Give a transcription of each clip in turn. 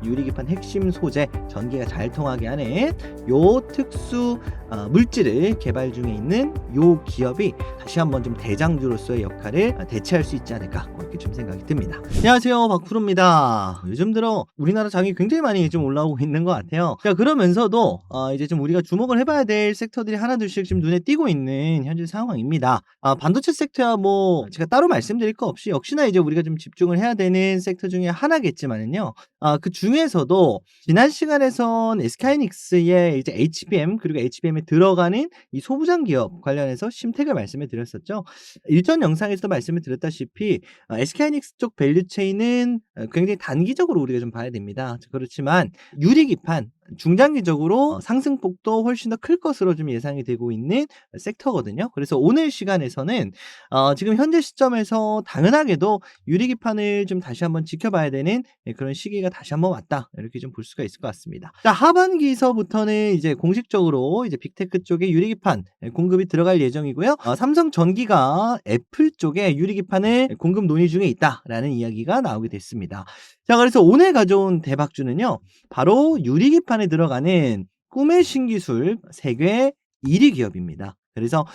유리기판 핵심 소재, 전기가 잘 통하게 하는 요 특수 물질을 개발 중에 있는 요 기업이 다시 한번 좀 대장주로서의 역할을 대체할 수 있지 않을까, 이렇게 좀 생각이 듭니다. 안녕하세요, 박프로입니다. 요즘 들어 우리나라 장이 굉장히 많이 좀 올라오고 있는 것 같아요. 자, 그러면서도 이제 좀 우리가 주목을 해봐야 될 섹터들이 하나둘씩 좀 눈에 띄고 있는 현재 상황입니다. 반도체 섹터야 뭐 제가 따로 말씀드릴 거 없이 역시나 이제 우리가 좀 집중을 해야 되는 섹터 중에 하나겠지만은요. 그 중에서도 지난 시간에선 SK하이닉스의 이제 HBM 그리고 HBM에 들어가는 이 소부장 기업 관련해서 심택을 말씀을 드렸었죠. 일전 영상에서도 말씀을 드렸다시피 SK하이닉스 쪽 밸류체인은 굉장히 단기적으로 우리가 좀 봐야 됩니다. 그렇지만 유리기판 중장기적으로 상승폭도 훨씬 더 클 것으로 좀 예상이 되고 있는 섹터거든요. 그래서 오늘 시간에서는 지금 현재 시점에서 당연하게도 유리기판을 좀 다시 한번 지켜봐야 되는 그런 시기가 다시 한번 왔다, 이렇게 좀 볼 수가 있을 것 같습니다. 자, 하반기서부터는 이제 공식적으로 이제 빅테크 쪽에 유리기판 공급이 들어갈 예정이고요. 삼성전기가 애플 쪽에 유리기판을 공급 논의 중에 있다라는 이야기가 나오게 됐습니다. 자, 그래서 오늘 가져온 대박주는요, 바로 유리기판에 들어가는 꿈의 신기술 세계 1위 기업입니다. 그래서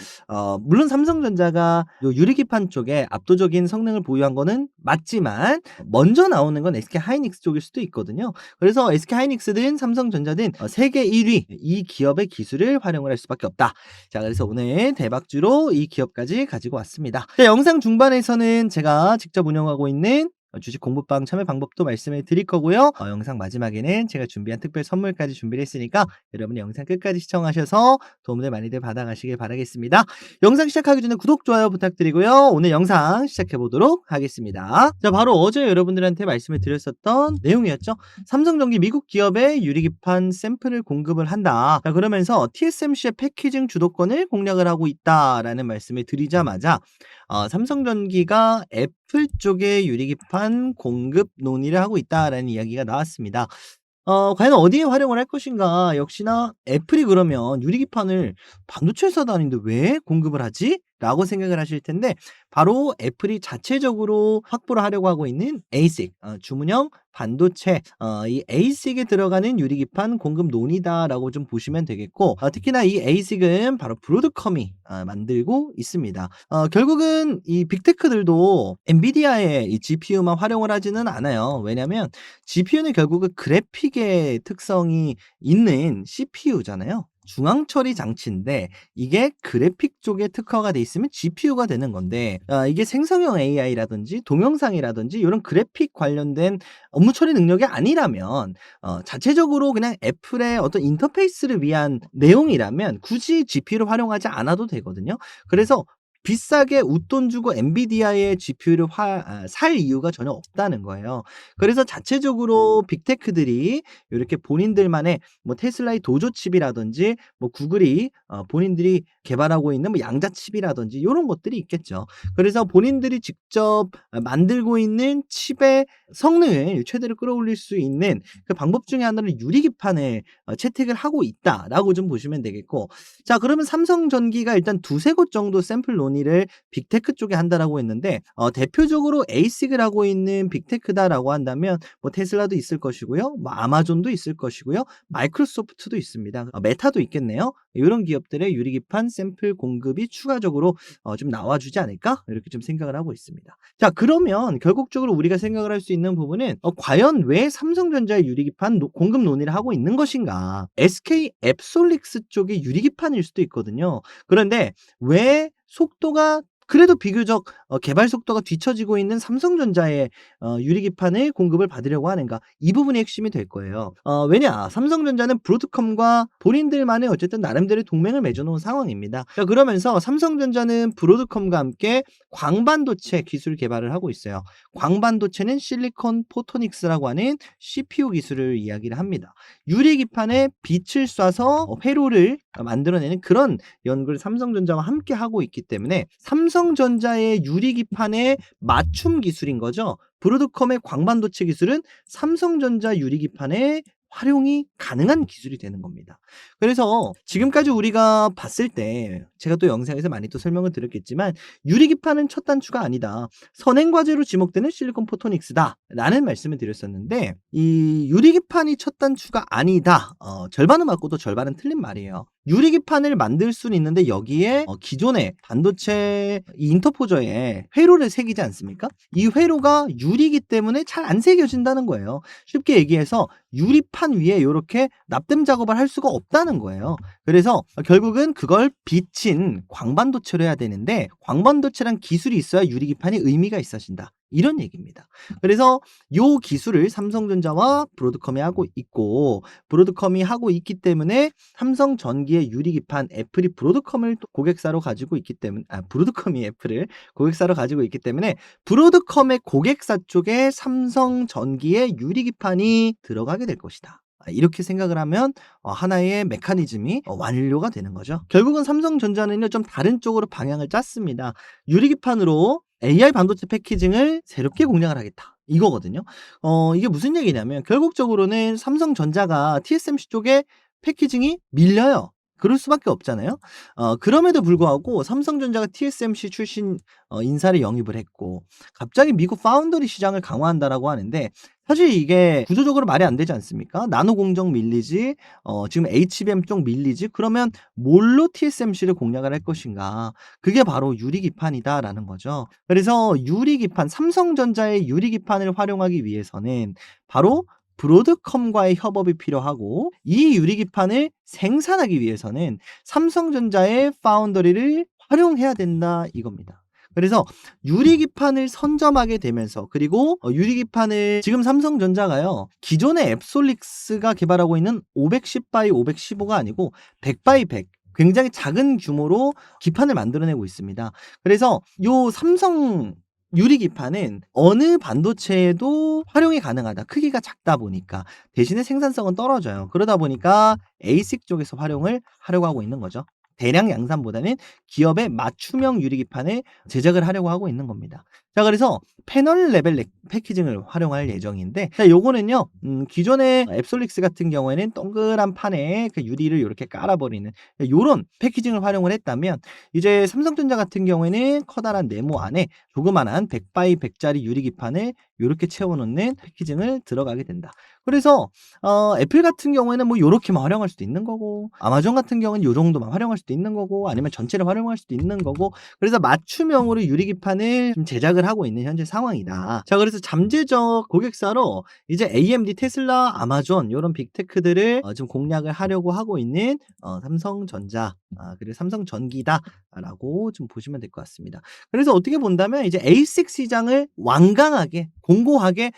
물론 삼성전자가 요 유리기판 쪽에 압도적인 성능을 보유한 거는 맞지만 먼저 나오는 건 SK하이닉스 쪽일 수도 있거든요. 그래서 SK하이닉스든 삼성전자든 세계 1위 이 기업의 기술을 활용을 할 수밖에 없다. 자, 그래서 오늘 대박주로 이 기업까지 가지고 왔습니다. 자, 영상 중반에서는 제가 직접 운영하고 있는 주식 공부방 참여 방법도 말씀을 드릴 거고요. 영상 마지막에는 제가 준비한 특별 선물까지 준비를 했으니까 여러분 영상 끝까지 시청하셔서 도움을 많이들 받아가시길 바라겠습니다. 영상 시작하기 전에 구독, 좋아요 부탁드리고요. 오늘 영상 시작해 보도록 하겠습니다. 자, 바로 어제 여러분들한테 말씀을 드렸었던 내용이었죠. 삼성전기 미국 기업의 유리기판 샘플을 공급을 한다. 자, 그러면서 TSMC의 패키징 주도권을 공략을 하고 있다라는 말씀을 드리자마자 삼성전기가 애플 쪽의 유리기판 공급 논의를 하고 있다라는 이야기가 나왔습니다. 과연 어디에 활용을 할 것인가? 역시나 애플이 그러면 유리기판을 반도체 회사도 아닌데 왜 공급을 하지? 라고 생각을 하실 텐데, 바로 애플이 자체적으로 확보를 하려고 하고 있는 ASIC, 주문형 반도체, 이 ASIC에 들어가는 유리기판 공급 논의다라고 좀 보시면 되겠고, 특히나 이 ASIC은 바로 브로드컴이 만들고 있습니다. 결국은 이 빅테크들도 엔비디아의 이 GPU만 활용을 하지는 않아요. 왜냐면 GPU는 결국은 그래픽의 특성이 있는 CPU잖아요. 중앙 처리 장치인데 이게 그래픽 쪽에 특화가 돼 있으면 GPU가 되는 건데, 이게 생성형 AI라든지 동영상이라든지 이런 그래픽 관련된 업무 처리 능력이 아니라면 자체적으로 그냥 애플의 어떤 인터페이스를 위한 내용이라면 굳이 GPU를 활용하지 않아도 되거든요. 그래서 비싸게 웃돈 주고 엔비디아의 GPU를 살 이유가 전혀 없다는 거예요. 그래서 자체적으로 빅테크들이 이렇게 본인들만의 뭐 테슬라의 도조 칩이라든지 뭐 구글이 본인들이 개발하고 있는 뭐 양자 칩이라든지 이런 것들이 있겠죠. 그래서 본인들이 직접 만들고 있는 칩의 성능을 최대로 끌어올릴 수 있는 그 방법 중에 하나는 유리기판에 채택을 하고 있다라고 좀 보시면 되겠고, 자, 그러면 삼성전기가 일단 두세 곳 정도 샘플 논의를 빅테크 쪽에 한다라고 했는데, 대표적으로 ASIC을 하고 있는 빅테크다라고 한다면 뭐 테슬라도 있을 것이고요, 뭐 아마존도 있을 것이고요, 마이크로소프트도 있습니다. 메타도 있겠네요. 이런 기업들의 유리기판 샘플 공급이 추가적으로 좀 나와주지 않을까, 이렇게 좀 생각을 하고 있습니다. 자, 그러면 결국적으로 우리가 생각을 할 수 있는 부분은 과연 왜 삼성전자의 유리기판 공급 논의를 하고 있는 것인가? SK 앱솔릭스 쪽의 유리기판일 수도 있거든요. 그런데 왜 속도가 그래도 비교적 개발 속도가 뒤처지고 있는 삼성전자의 유리기판을 공급을 받으려고 하는가? 이 부분이 핵심이 될 거예요. 왜냐? 삼성전자는 브로드컴과 본인들만의 어쨌든 나름대로의 동맹을 맺어놓은 상황입니다. 자, 그러면서 삼성전자는 브로드컴과 함께 광반도체 기술 개발을 하고 있어요. 광반도체는 실리콘 포토닉스라고 하는 CPU 기술을 이야기를 합니다. 유리기판에 빛을 쏴서 회로를 만들어내는 그런 연구를 삼성전자와 함께 하고 있기 때문에 삼성전자의 유리기판의 맞춤 기술인 거죠. 브로드컴의 광반도체 기술은 삼성전자 유리기판의 활용이 가능한 기술이 되는 겁니다. 그래서 지금까지 우리가 봤을 때 제가 또 영상에서 많이 또 설명을 드렸겠지만 유리기판은 첫 단추가 아니다. 선행과제로 지목되는 실리콘 포토닉스다. 라는 말씀을 드렸었는데 이 유리기판이 첫 단추가 아니다. 절반은 맞고 또 절반은 틀린 말이에요. 유리기판을 만들 수는 있는데 여기에 기존의 반도체 이 인터포저에 회로를 새기지 않습니까? 이 회로가 유리기 때문에 잘 안 새겨진다는 거예요. 쉽게 얘기해서 유리판 위에 이렇게 납땜 작업을 할 수가 없다는 거예요. 그래서 결국은 그걸 비친 광반도체로 해야 되는데 광반도체란 기술이 있어야 유리기판이 의미가 있어진다. 이런 얘기입니다. 그래서 요 기술을 삼성전자와 브로드컴이 하고 있고 브로드컴이 하고 있기 때문에 삼성전기의 유리기판 애플이 브로드컴을 또 고객사로 가지고 있기 때문에 브로드컴이 애플을 고객사로 가지고 있기 때문에 브로드컴의 고객사 쪽에 삼성전기의 유리기판이 들어가게 될 것이다. 이렇게 생각을 하면 하나의 메커니즘이 완료가 되는 거죠. 결국은 삼성전자는요 좀 다른 쪽으로 방향을 짰습니다. 유리기판으로 AI 반도체 패키징을 새롭게 공략을 하겠다. 이거거든요. 이게 무슨 얘기냐면 결국적으로는 삼성전자가 TSMC 쪽에 패키징이 밀려요. 그럴 수밖에 없잖아요. 그럼에도 불구하고 삼성전자가 TSMC 출신 인사를 영입을 했고 갑자기 미국 파운더리 시장을 강화한다라고 하는데 사실 이게 구조적으로 말이 안 되지 않습니까? 나노 공정 밀리지, 지금 HBM 쪽 밀리지. 그러면 뭘로 TSMC를 공략을 할 것인가? 그게 바로 유리기판이다라는 거죠. 그래서 유리기판, 삼성전자의 유리기판을 활용하기 위해서는 바로 브로드컴과의 협업이 필요하고 이 유리기판을 생산하기 위해서는 삼성전자의 파운더리를 활용해야 된다 이겁니다. 그래서 유리기판을 선점하게 되면서 그리고 유리기판을 지금 삼성전자가요 기존의 앱솔릭스가 개발하고 있는 510x 515가 아니고 100x100 굉장히 작은 규모로 기판을 만들어내고 있습니다. 그래서 요 삼성 유리기판은 어느 반도체에도 활용이 가능하다. 크기가 작다 보니까 대신에 생산성은 떨어져요. 그러다 보니까 ASIC 쪽에서 활용을 하려고 하고 있는 거죠. 대량 양산보다는 기업의 맞춤형 유리기판을 제작을 하려고 하고 있는 겁니다. 자, 그래서 패널 레벨 패키징을 활용할 예정인데, 자, 요거는요, 기존의 앱솔릭스 같은 경우에는 동그란 판에 그 유리를 이렇게 깔아버리는 요런 패키징을 활용을 했다면, 이제 삼성전자 같은 경우에는 커다란 네모 안에 조그만한 100x100짜리 유리기판을 이렇게 채워놓는 패키징을 들어가게 된다. 그래서 애플 같은 경우에는 뭐 요렇게만 활용할 수도 있는 거고 아마존 같은 경우는 요 정도만 활용할 수도 있는 거고 아니면 전체를 활용할 수도 있는 거고 그래서 맞춤형으로 유리기판을 좀 제작을 하고 있는 현재 상황이다. 자, 그래서 잠재적 고객사로 이제 AMD, 테슬라, 아마존 요런 빅테크들을 좀 공략을 하려고 하고 있는 삼성전자 그리고 삼성전기다라고 좀 보시면 될 것 같습니다. 그래서 어떻게 본다면 이제 ASIC 시장을 완강하게 공고하게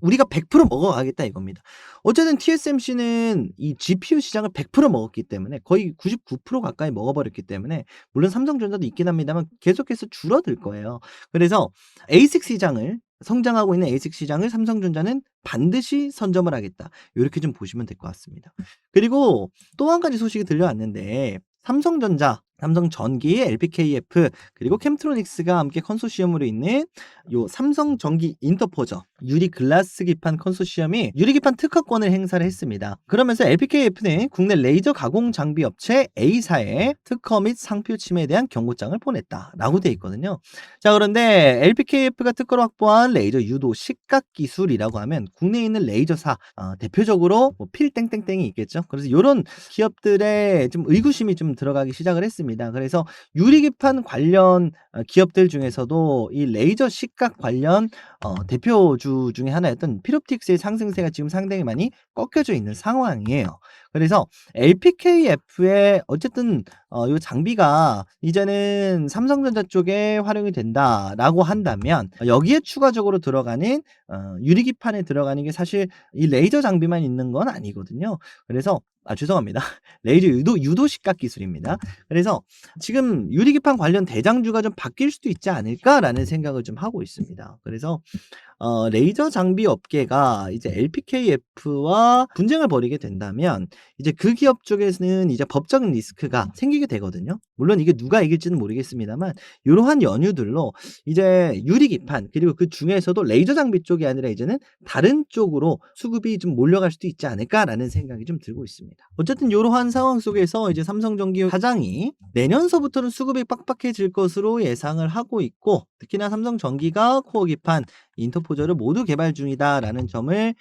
우리가 100% 먹어가겠다 이겁니다. 어쨌든 TSMC는 이 GPU 시장을 100% 먹었기 때문에 거의 99% 가까이 먹어버렸기 때문에 물론 삼성전자도 있긴 합니다만 계속해서 줄어들 거예요. 그래서 ASIC 시장을 성장하고 있는 ASIC 시장을 삼성전자는 반드시 선점을 하겠다. 이렇게 좀 보시면 될 것 같습니다. 그리고 또 한 가지 소식이 들려왔는데 삼성전자, 삼성전기의 LPKF 그리고 캠트로닉스가 함께 컨소시엄으로 있는 요 삼성전기 인터포저 유리 글라스 기판 컨소시엄이 유리기판 특허권을 행사를 했습니다. 그러면서 LPKF는 국내 레이저 가공 장비 업체 A사에 특허 및 상표 침해에 대한 경고장을 보냈다라고 돼 있거든요. 자, 그런데 LPKF가 특허를 확보한 레이저 유도 시각 기술이라고 하면 국내에 있는 레이저사 대표적으로 뭐 필땡땡땡이 있겠죠. 그래서 이런 기업들의 좀 의구심이 좀 들어가기 시작을 했습니다. 그래서 유리기판 관련 기업들 중에서도 이 레이저 시각 관련 대표주 중에 하나였던 필옵틱스의 상승세가 지금 상당히 많이 꺾여져 있는 상황이에요. 그래서 LPKF의 어쨌든 이 장비가 이제는 삼성전자 쪽에 활용이 된다라고 한다면 여기에 추가적으로 들어가는 유리기판에 들어가는 게 사실 이 레이저 장비만 있는 건 아니거든요. 그래서 죄송합니다. 레이저 유도 시각 기술입니다. 그래서 지금 유리기판 관련 대장주가 좀 바뀔 수도 있지 않을까라는 생각을 좀 하고 있습니다. 그래서 레이저 장비 업계가 이제 LPKF와 분쟁을 벌이게 된다면 이제 그 기업 쪽에서는 이제 법적인 리스크가 생기게 되거든요. 물론 이게 누가 이길지는 모르겠습니다만 이러한 연유들로 이제 유리기판 그리고 그 중에서도 레이저 장비 쪽이 아니라 이제는 다른 쪽으로 수급이 좀 몰려갈 수도 있지 않을까라는 생각이 좀 들고 있습니다. 어쨌든 이러한 상황 속에서 이제 삼성전기 사장이 내년서부터는 수급이 빡빡해질 것으로 예상을 하고 있고 특히나 삼성전기가 코어 기판 인터포저를 모두 개발 중이다라는 점을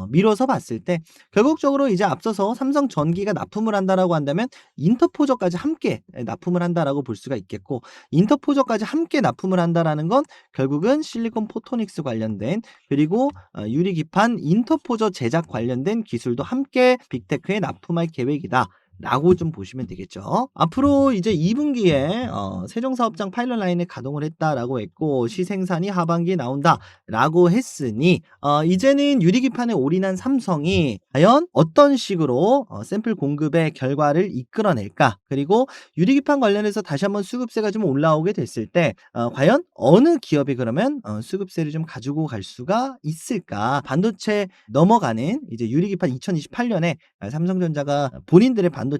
미뤄서 봤을 때 결국적으로 이제 앞서서 삼성전기가 납품을 한다라고 한다면 인터포저까지 함께 납품을 한다라고 볼 수가 있겠고 인터포저까지 함께 납품을 한다라는 건 결국은 실리콘 포토닉스 관련된 그리고 유리기판 인터포저 제작 관련된 기술도 함께 빅테크에 납품할 계획이다. 라고 좀 보시면 되겠죠. 앞으로 이제 2분기에 세종사업장 파일럿 라인을 가동을 했다라고 했고 시생산이 하반기에 나온다라고 했으니 이제는 유리기판에 올인한 삼성이 과연 어떤 식으로 샘플 공급의 결과를 이끌어낼까 그리고 유리기판 관련해서 다시 한번 수급세가 좀 올라오게 됐을 때 과연 어느 기업이 그러면 수급세를 좀 가지고 갈 수가 있을까 반도체 넘어가는 이제 유리기판 2028년에 삼성전자가 본인들의 반도체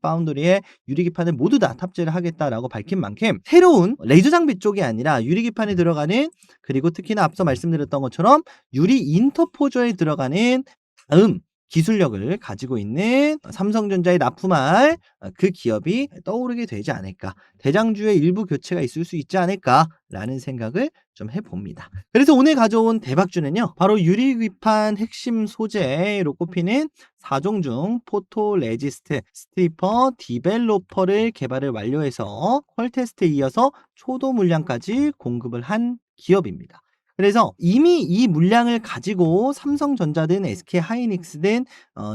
파운드리에 유리기판을 모두 다 탑재를 하겠다라고 밝힌 만큼 새로운 레이저 장비 쪽이 아니라 유리기판에 들어가는 그리고 특히나 앞서 말씀드렸던 것처럼 유리 인터포저에 들어가는 다음 기술력을 가지고 있는 삼성전자에 납품할 그 기업이 떠오르게 되지 않을까. 대장주의 일부 교체가 있을 수 있지 않을까라는 생각을 좀 해봅니다. 그래서 오늘 가져온 대박주는요. 바로 유리기판 핵심 소재로 꼽히는 4종 중 포토레지스트 스트리퍼 디벨로퍼를 개발을 완료해서 퀄 테스트에 이어서 초도 물량까지 공급을 한 기업입니다. 그래서 이미 이 물량을 가지고 삼성전자든 SK하이닉스든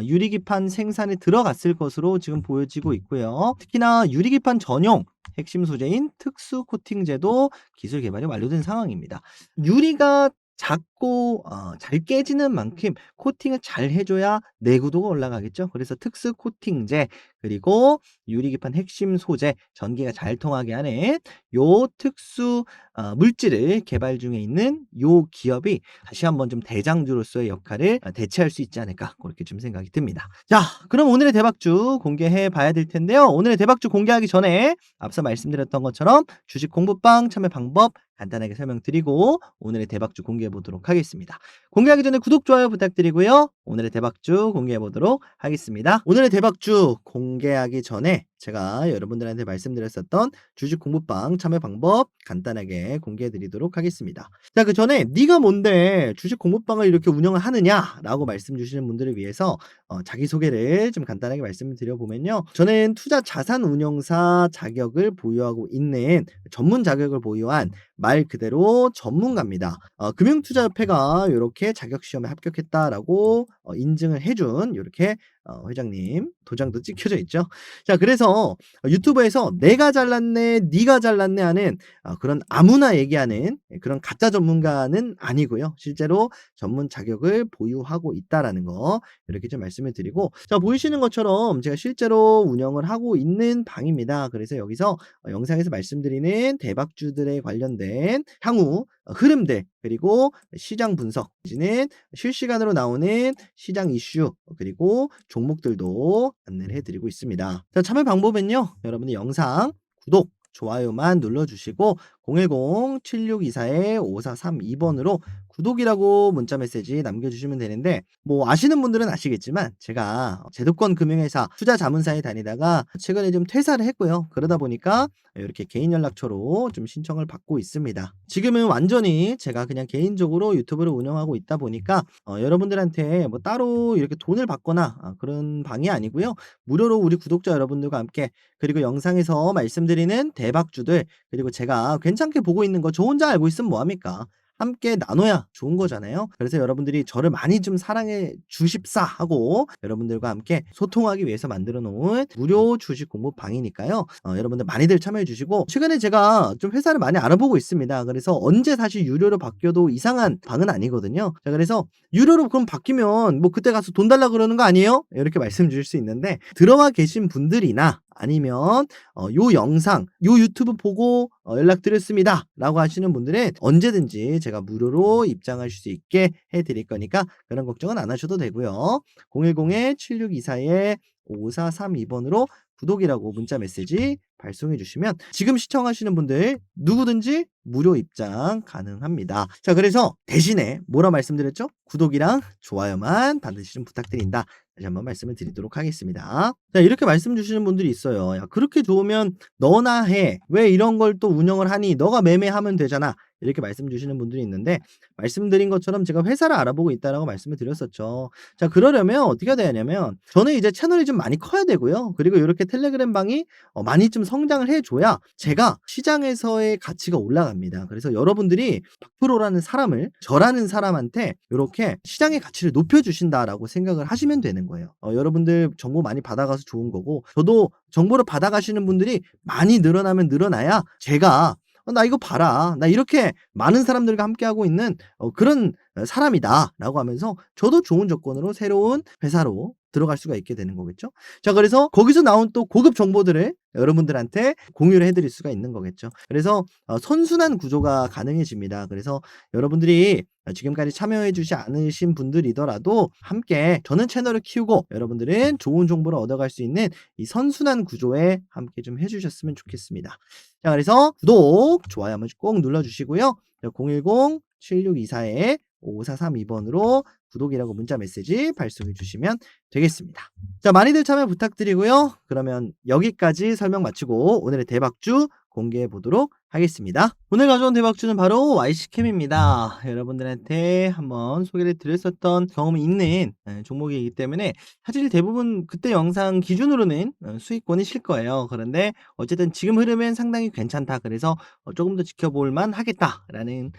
유리기판 생산에 들어갔을 것으로 지금 보여지고 있고요. 특히나 유리기판 전용 핵심 소재인 특수 코팅제도 기술 개발이 완료된 상황입니다. 유리가 작고 잘 깨지는 만큼 코팅을 잘 해줘야 내구도가 올라가겠죠. 그래서 특수 코팅제 그리고 유리기판 핵심 소재 전기가 잘 통하게 하는 요 특수 물질을 개발 중에 있는 요 기업이 다시 한번 좀 대장주로서의 역할을 대체할 수 있지 않을까 그렇게 좀 생각이 듭니다. 자, 그럼 오늘의 대박주 공개해 봐야 될 텐데요. 오늘의 대박주 공개하기 전에 앞서 말씀드렸던 것처럼 주식 공부방 참여 방법 간단하게 설명드리고 오늘의 대박주 공개해 보도록 하겠습니다. 공개하기 전에 구독, 좋아요 부탁드리고요. 오늘의 대박주 공개해 보도록 하겠습니다. 오늘의 대박주 공개하기 전에 제가 여러분들한테 말씀드렸었던 주식 공부방 참여 방법 간단하게 공개해 드리도록 하겠습니다. 자, 그 전에 네가 뭔데 주식 공부방을 이렇게 운영을 하느냐라고 말씀 주시는 분들을 위해서 자기소개를 좀 간단하게 말씀을 드려보면요. 저는 투자 자산 운용사 자격을 보유하고 있는 전문 자격을 보유한 말 그대로 전문가입니다. 금융투자협회가 이렇게 자격시험에 합격했다라고 인증을 해준 이렇게 회장님 도장도 찍혀져 있죠. 자, 그래서 유튜브에서 내가 잘났네, 네가 잘났네 하는 그런 아무나 얘기하는 그런 가짜 전문가는 아니고요. 실제로 전문 자격을 보유하고 있다라는 거 이렇게 좀 말씀을 드리고 자, 보이시는 것처럼 제가 실제로 운영을 하고 있는 방입니다. 그래서 여기서 영상에서 말씀드리는 대박주들에 관련된 향후 흐름들 그리고 시장 분석 내지는 실시간으로 나오는 시장 이슈 그리고 종목들도 안내를 해드리고 있습니다. 자, 참여 방법은요. 여러분이 영상 구독, 좋아요만 눌러주시고 010-7624-5432번으로 구독이라고 문자 메시지 남겨주시면 되는데 뭐 아시는 분들은 아시겠지만 제가 제도권 금융회사 투자 자문사에 다니다가 최근에 좀 퇴사를 했고요. 그러다 보니까 이렇게 개인 연락처로 좀 신청을 받고 있습니다. 지금은 완전히 제가 그냥 개인적으로 유튜브를 운영하고 있다 보니까 여러분들한테 뭐 따로 이렇게 돈을 받거나 그런 방이 아니고요. 무료로 우리 구독자 여러분들과 함께 그리고 영상에서 말씀드리는 대박주들 그리고 제가 괜찮게 보고 있는 거 저 혼자 알고 있으면 뭐합니까? 함께 나눠야 좋은 거잖아요. 그래서 여러분들이 저를 많이 좀 사랑해 주십사 하고 여러분들과 함께 소통하기 위해서 만들어 놓은 무료 주식 공부방이니까요. 여러분들 많이들 참여해 주시고 최근에 제가 좀 회사를 많이 알아보고 있습니다. 그래서 언제 다시 유료로 바뀌어도 이상한 방은 아니거든요. 자, 그래서 유료로 그럼 바뀌면 뭐 그때 가서 돈 달라 그러는 거 아니에요? 이렇게 말씀 주실 수 있는데 들어와 계신 분들이나 아니면 요 영상, 요 유튜브 보고 연락드렸습니다라고 하시는 분들은 언제든지 제가 무료로 입장하실 수 있게 해 드릴 거니까 그런 걱정은 안 하셔도 되고요. 010-7624-5432번으로 구독이라고 문자 메시지 발송해 주시면 지금 시청하시는 분들 누구든지 무료 입장 가능합니다. 자, 그래서 대신에 뭐라 말씀드렸죠? 구독이랑 좋아요만 반드시 좀 부탁드린다. 다시 한번 말씀을 드리도록 하겠습니다. 자, 이렇게 말씀 주시는 분들이 있어요. 야, 그렇게 좋으면 너나 해. 왜 이런 걸 또 운영을 하니? 너가 매매하면 되잖아. 이렇게 말씀 주시는 분들이 있는데 말씀드린 것처럼 제가 회사를 알아보고 있다라고 말씀을 드렸었죠. 자, 그러려면 어떻게 해야 되냐면 저는 이제 채널이 좀 많이 커야 되고요. 그리고 이렇게 텔레그램 방이 많이 좀 성장을 해줘야 제가 시장에서의 가치가 올라갑니다. 그래서 여러분들이 박프로라는 사람을 저라는 사람한테 이렇게 시장의 가치를 높여주신다라고 생각을 하시면 되는 거예요. 여러분들 정보 많이 받아가서 좋은 거고 저도 정보를 받아가시는 분들이 많이 늘어나면 늘어나야 제가 나 이거 봐라. 나 이렇게 많은 사람들과 함께하고 있는 그런 사람이다라고 하면서 저도 좋은 조건으로 새로운 회사로 들어갈 수가 있게 되는 거겠죠. 자, 그래서 거기서 나온 또 고급 정보들을 여러분들한테 공유를 해드릴 수가 있는 거겠죠. 그래서 선순환 구조가 가능해집니다. 그래서 여러분들이 지금까지 참여해 주지 않으신 분들이더라도 함께 저는 채널을 키우고 여러분들은 좋은 정보를 얻어갈 수 있는 이 선순환 구조에 함께 좀 해주셨으면 좋겠습니다. 자, 그래서 구독, 좋아요 한번 꼭 눌러주시고요. 010-7624-5432번으로 구독이라고 문자 메시지 발송해 주시면 되겠습니다. 자, 많이들 참여 부탁드리고요. 그러면 여기까지 설명 마치고 오늘의 대박주 공개해 보도록 하겠습니다. 오늘 가져온 대박주는 바로 YC캠입니다. 여러분들한테 한번 소개를 드렸었던 경험이 있는 종목이기 때문에 사실 대부분 그때 영상 기준으로는 수익권이실 거예요. 그런데 어쨌든 지금 흐름은 상당히 괜찮다. 그래서 조금 더 지켜볼 만 하겠다라는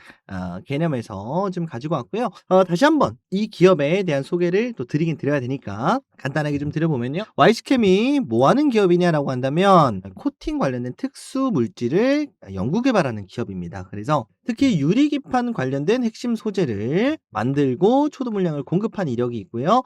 개념에서 좀 가지고 왔고요. 다시 한번 이 기업에 대한 소개를 또 드리긴 드려야 되니까 간단하게 좀 드려보면요. YC캠이 뭐 하는 기업이냐라고 한다면 코팅 관련된 특수 물질을 연구 개발하는 기업입니다. 그래서 특히 유리기판 관련된 핵심 소재를 만들고 초도 물량을 공급한 이력이 있고요.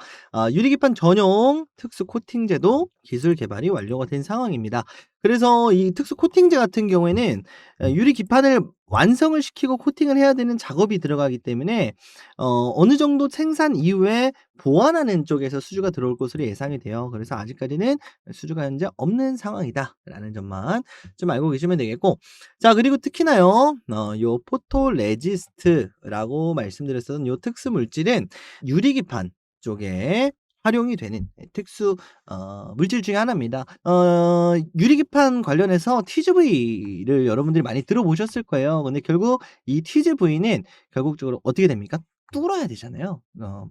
유리기판 전용 특수 코팅제도 기술 개발이 완료가 된 상황입니다. 그래서 이 특수 코팅제 같은 경우에는 유리기판을 완성을 시키고 코팅을 해야 되는 작업이 들어가기 때문에 어느 정도 생산 이후에 보완하는 쪽에서 수주가 들어올 것으로 예상이 돼요. 그래서 아직까지는 수주가 현재 없는 상황이다라는 점만 좀 알고 계시면 되겠고, 자, 그리고 특히나요, 요 포토레지스트라고 말씀드렸었던 요 특수 물질은 유리기판 쪽에 활용이 되는 특수 물질 중에 하나입니다. 유리기판 관련해서 TGV를 여러분들이 많이 들어보셨을 거예요. 근데 결국 이 TGV는 결국적으로 어떻게 됩니까? 뚫어야 되잖아요.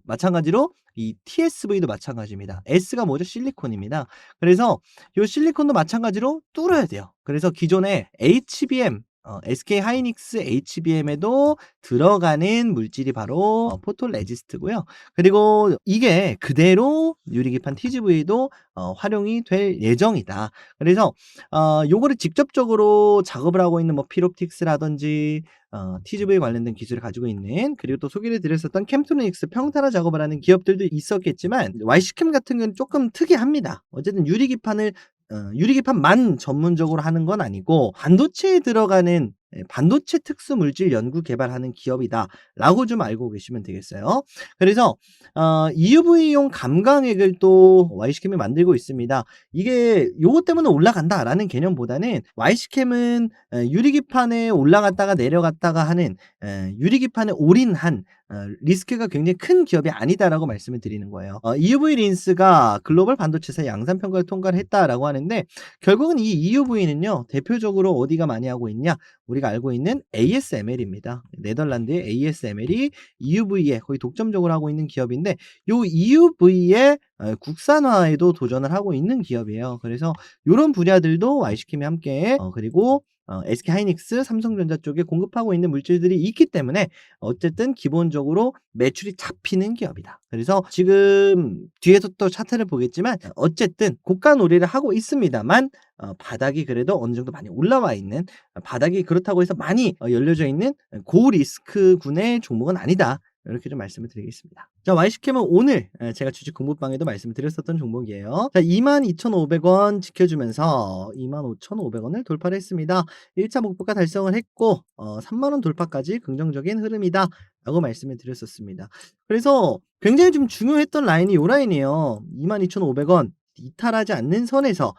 마찬가지로 이 TSV도 마찬가지입니다. S가 뭐죠? 실리콘입니다. 그래서 이 실리콘도 마찬가지로 뚫어야 돼요. 그래서 기존에 HBM SK 하이닉스 HBM에도 들어가는 물질이 바로 포토레지스트고요. 그리고 이게 그대로 유리기판 TGV도 활용이 될 예정이다. 그래서 요거를 직접적으로 작업을 하고 있는 뭐 필옵틱스라든지 TGV 관련된 기술을 가지고 있는, 그리고 또 소개를 드렸었던 캠트로닉스 평탄화 작업을 하는 기업들도 있었겠지만 YC캠 같은 경우는 조금 특이합니다. 어쨌든 유리기판만 전문적으로 하는 건 아니고 반도체에 들어가는 반도체 특수 물질 연구 개발하는 기업이다라고 좀 알고 계시면 되겠어요. 그래서 EUV용 감광액을 또 YC캠이 만들고 있습니다. 이게 요것 때문에 올라간다라는 개념보다는 YC캠은 유리기판에 올라갔다가 내려갔다가 하는 유리기판에 올인한 리스크가 굉장히 큰 기업이 아니다라고 말씀을 드리는 거예요. EUV 린스가 글로벌 반도체사 양산 평가를 통과를 했다라고 하는데 결국은 이 EUV는요 대표적으로 어디가 많이 하고 있냐, 우리가 알고 있는 ASML입니다. 네덜란드의 ASML이 EUV에 거의 독점적으로 하고 있는 기업인데 요 EUV의 국산화에도 도전을 하고 있는 기업이에요. 그래서 이런 분야들도 YC캠이 함께 그리고 SK 하이닉스, 삼성전자 쪽에 공급하고 있는 물질들이 있기 때문에 어쨌든 기본적으로 매출이 잡히는 기업이다. 그래서 지금 뒤에서 또 차트를 보겠지만 어쨌든 고가 놀이를 하고 있습니다만 바닥이 그래도 어느 정도 많이 올라와 있는, 바닥이 그렇다고 해서 많이 열려져 있는 고리스크군의 종목은 아니다. 이렇게 좀 말씀을 드리겠습니다. 자, YC캠은 오늘 제가 주식 공부방에도 말씀을 드렸었던 종목이에요. 자, 22,500원 지켜주면서 25,500원을 돌파를 했습니다. 1차 목표가 달성을 했고 3만 원 돌파까지 긍정적인 흐름이다 라고 말씀을 드렸었습니다. 그래서 굉장히 좀 중요했던 라인이 요 라인이에요. 22,500원 이탈하지 않는 선에서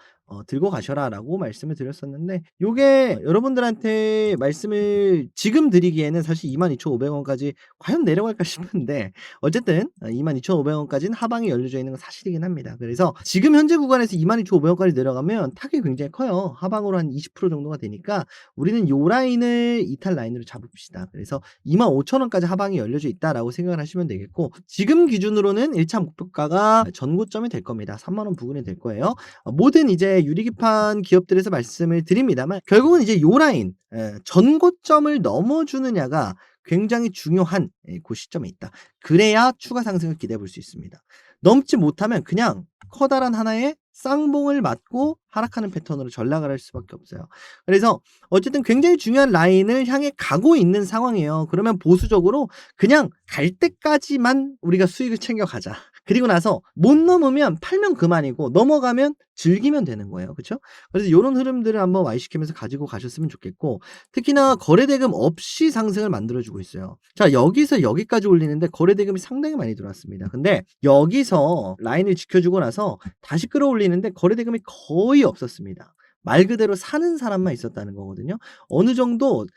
들고 가셔라라고 말씀을 드렸었는데, 요게 여러분들한테 말씀을 지금 드리기에는 사실 22,500원까지 과연 내려갈까 싶은데, 어쨌든 22,500원까지는 하방이 열려져 있는 건 사실이긴 합니다. 그래서 지금 현재 구간에서 22,500원까지 내려가면 타격이 굉장히 커요. 하방으로 한 20% 정도가 되니까 우리는 요 라인을 이탈 라인으로 잡읍시다. 그래서 25,000원까지 하방이 열려져 있다라고 생각을 하시면 되겠고, 지금 기준으로는 1차 목표가가 전고점이 될 겁니다. 3만 원 부근이 될 거예요. 모든 이제 유리기판 기업들에서 말씀을 드립니다만, 결국은 이제 요 라인 전고점을 넘어주느냐가 굉장히 중요한 그 시점에 있다. 그래야 추가 상승을 기대해 볼 수 있습니다. 넘지 못하면 그냥 커다란 하나의 쌍봉을 맞고 하락하는 패턴으로 전락을 할 수밖에 없어요. 그래서 어쨌든 굉장히 중요한 라인을 향해 가고 있는 상황이에요. 그러면 보수적으로 그냥 갈 때까지만 우리가 수익을 챙겨가자. 그리고 나서 못 넘으면 팔면 그만이고, 넘어가면 즐기면 되는 거예요. 그렇죠? 그래서 이런 흐름들을 한번 YC캠에서 가지고 가셨으면 좋겠고, 특히나 거래대금 없이 상승을 만들어주고 있어요. 자, 여기서 여기까지 올리는데 거래대금이 상당히 많이 들어왔습니다. 근데 여기서 라인을 지켜주고 나서 다시 끌어올리는데 거래대금이 거의 없었습니다. 말 그대로 사는 사람만 있었다는 거거든요. 어느 정도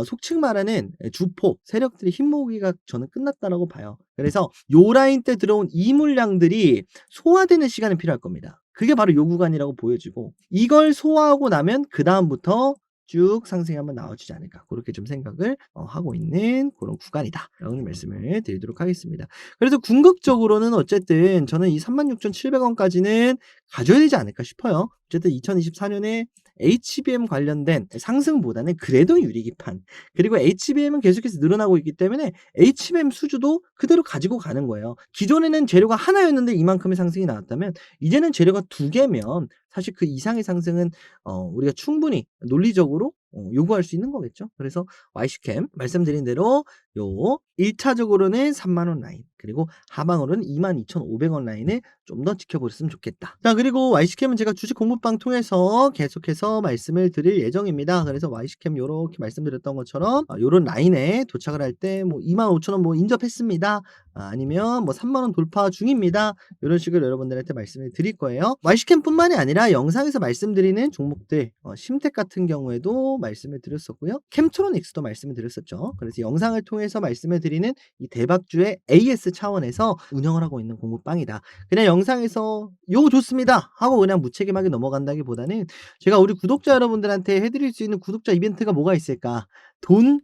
속칭 말하는 주폭 세력들이 힘 모으기가 저는 끝났다라고 봐요. 그래서 요 라인 때 들어온 이 물량들이 소화되는 시간이 필요할 겁니다. 그게 바로 요 구간이라고 보여지고, 이걸 소화하고 나면 그 다음부터 쭉 상승이 한번 나와주지 않을까, 그렇게 좀 생각을 하고 있는 그런 구간이다 라고 말씀을 드리도록 하겠습니다. 그래서 궁극적으로는 어쨌든 저는 이 36,700원까지는 가져야 되지 않을까 싶어요. 어쨌든 2024년에 HBM 관련된 상승보다는 그래도 유리기판, 그리고 HBM은 계속해서 늘어나고 있기 때문에 HBM 수주도 그대로 가지고 가는 거예요. 기존에는 재료가 하나였는데 이만큼의 상승이 나왔다면, 이제는 재료가 두 개면 사실 그 이상의 상승은 우리가 충분히 논리적으로 요구할 수 있는 거겠죠. 그래서 YC캠 말씀드린 대로 요 1차적으로는 3만 원 라인, 그리고 하방으로는 22,500원 라인을 좀 더 지켜보셨으면 좋겠다. 자, 그리고 YC캠은 제가 주식 공부방 통해서 계속해서 말씀을 드릴 예정입니다. 그래서 YC캠 요렇게 말씀드렸던 것처럼 요런 라인에 도착을 할 때 뭐 25,000원 뭐 인접했습니다. 아니면 뭐 3만 원 돌파 중입니다. 이런 식으로 여러분들한테 말씀을 드릴 거예요. YC캠뿐만이 아니라 영상에서 말씀드리는 종목들, 심택 같은 경우에도 말씀을 드렸었고요. 캠트로닉스도 말씀을 드렸었죠. 그래서 영상을 통해서 말씀을 드리는 이 대박주의 AS 차원에서 운영을 하고 있는 공부방이다. 그냥 영상에서 요거 좋습니다 하고 그냥 무책임하게 넘어간다기보다는, 제가 우리 구독자 여러분들한테 해드릴 수 있는 구독자 이벤트가 뭐가 있을까?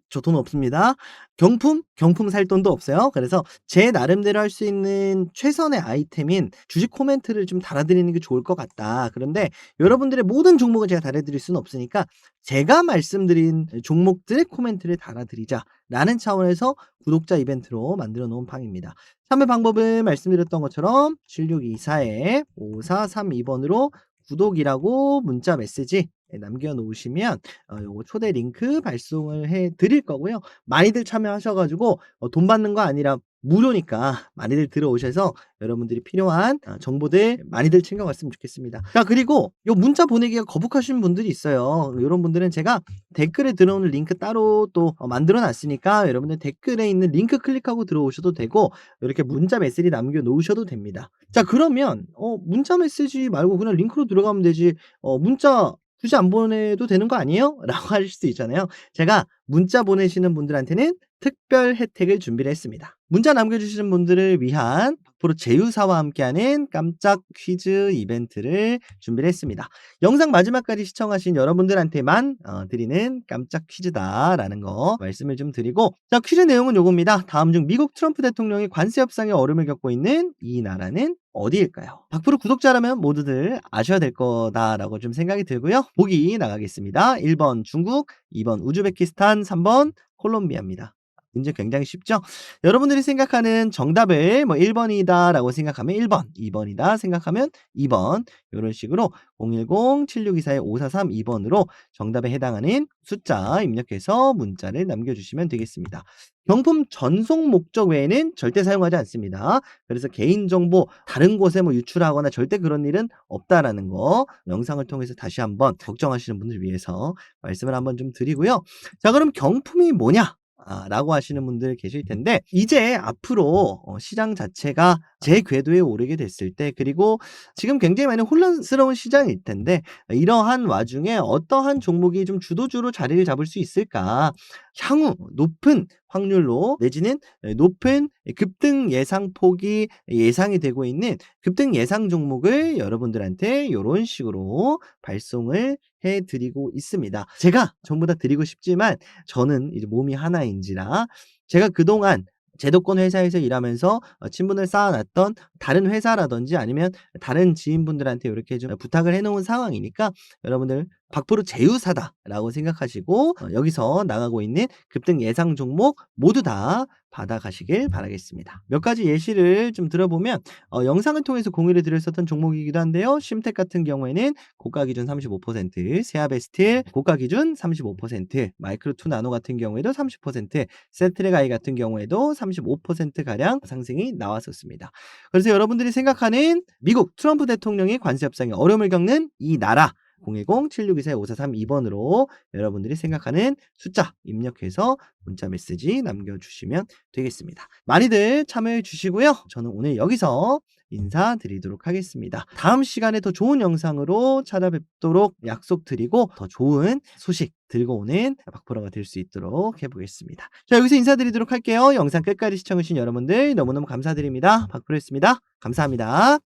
저 돈 없습니다. 경품 살 돈도 없어요. 그래서 제 나름대로 할 수 있는 최선의 아이템인 주식 코멘트를 좀 달아드리는 게 좋을 것 같다. 그런데 여러분들의 모든 종목을 제가 달아드릴 수는 없으니까 제가 말씀드린 종목들의 코멘트를 달아드리자라는 차원에서 구독자 이벤트로 만들어 놓은 방입니다. 참여 방법은 말씀드렸던 것처럼 7624-5432번으로 구독이라고 문자 메시지 남겨놓으시면 요거 초대 링크 발송을 해 드릴 거고요. 많이들 참여하셔가지고 돈 받는 거 아니라 무료니까 많이들 들어오셔서 여러분들이 필요한 정보들 많이들 챙겨갔으면 좋겠습니다. 자, 그리고 요 문자 보내기가 거북하신 분들이 있어요. 이런 분들은 제가 댓글에 들어오는 링크 따로 또 만들어 놨으니까 여러분들 댓글에 있는 링크 클릭하고 들어오셔도 되고, 이렇게 문자 메시지 남겨 놓으셔도 됩니다. 자, 그러면 문자 메시지 말고 그냥 링크로 들어가면 되지, 문자 굳이 안 보내도 되는 거 아니에요? 라고 하실 수도 있잖아요. 제가 문자 보내시는 분들한테는 특별 혜택을 준비를 했습니다. 문자 남겨주시는 분들을 위한 앞으로 제휴사와 함께하는 깜짝 퀴즈 이벤트를 준비를 했습니다. 영상 마지막까지 시청하신 여러분들한테만 드리는 깜짝 퀴즈다라는 거 말씀을 좀 드리고, 자, 퀴즈 내용은 요겁니다. 다음 중 미국 트럼프 대통령이 관세 협상에 어려움을 겪고 있는 이 나라는 어디일까요? 박프로 구독자라면 모두들 아셔야 될 거다라고 좀 생각이 들고요. 보기 나가겠습니다. 1번 중국, 2번 우즈베키스탄, 3번 콜롬비아입니다. 문제 굉장히 쉽죠? 여러분들이 생각하는 정답을 뭐 1번이다라고 생각하면 1번, 2번이다 생각하면 2번 요런 식으로 010-7624-5432번으로 정답에 해당하는 숫자 입력해서 문자를 남겨주시면 되겠습니다. 경품 전송 목적 외에는 절대 사용하지 않습니다. 그래서 개인정보 다른 곳에 뭐 유출하거나 절대 그런 일은 없다라는 거 영상을 통해서 다시 한번 걱정하시는 분들 위해서 말씀을 한번 좀 드리고요. 자, 그럼 경품이 뭐냐? 라고 하시는 분들 계실 텐데 이제 앞으로 시장 자체가 제 궤도에 오르게 됐을 때 그리고 지금 굉장히 많이 혼란스러운 시장일 텐데 이러한 와중에 어떠한 종목이 좀 주도주로 자리를 잡을 수 있을까? 향후 높은 확률로 내지는 높은 급등 예상폭이 예상이 되고 있는 급등 예상 종목을 여러분들한테 요런 식으로 발송을 해 드리고 있습니다. 제가 전부 다 드리고 싶지만 저는 이제 몸이 하나인지라 제가 그동안 제도권 회사에서 일하면서 친분을 쌓아놨던 다른 회사라든지 아니면 다른 지인분들한테 이렇게 좀 부탁을 해 놓은 상황이니까 여러분들 100% 제휴사다라고 생각하시고 여기서 나가고 있는 급등 예상 종목 모두 다 받아가시길 바라겠습니다. 몇 가지 예시를 좀 들어보면 영상을 통해서 공유를 드렸었던 종목이기도 한데요. 심텍 같은 경우에는 고가 기준 35%, 세아베스틸 고가 기준 35%, 마이크로2 나노 같은 경우에도 30%, 셀트레가이 같은 경우에도 35%가량 상승이 나왔었습니다. 그래서 여러분들이 생각하는 미국 트럼프 대통령이 관세 협상에 어려움을 겪는 이 나라 010-7624-5432번으로 여러분들이 생각하는 숫자 입력해서 문자 메시지 남겨주시면 되겠습니다. 많이들 참여해 주시고요. 저는 오늘 여기서 인사드리도록 하겠습니다. 다음 시간에 더 좋은 영상으로 찾아뵙도록 약속드리고 더 좋은 소식 들고 오는 박프로가 될 수 있도록 해보겠습니다. 자, 여기서 인사드리도록 할게요. 영상 끝까지 시청해주신 여러분들 너무너무 감사드립니다. 박프로였습니다. 감사합니다.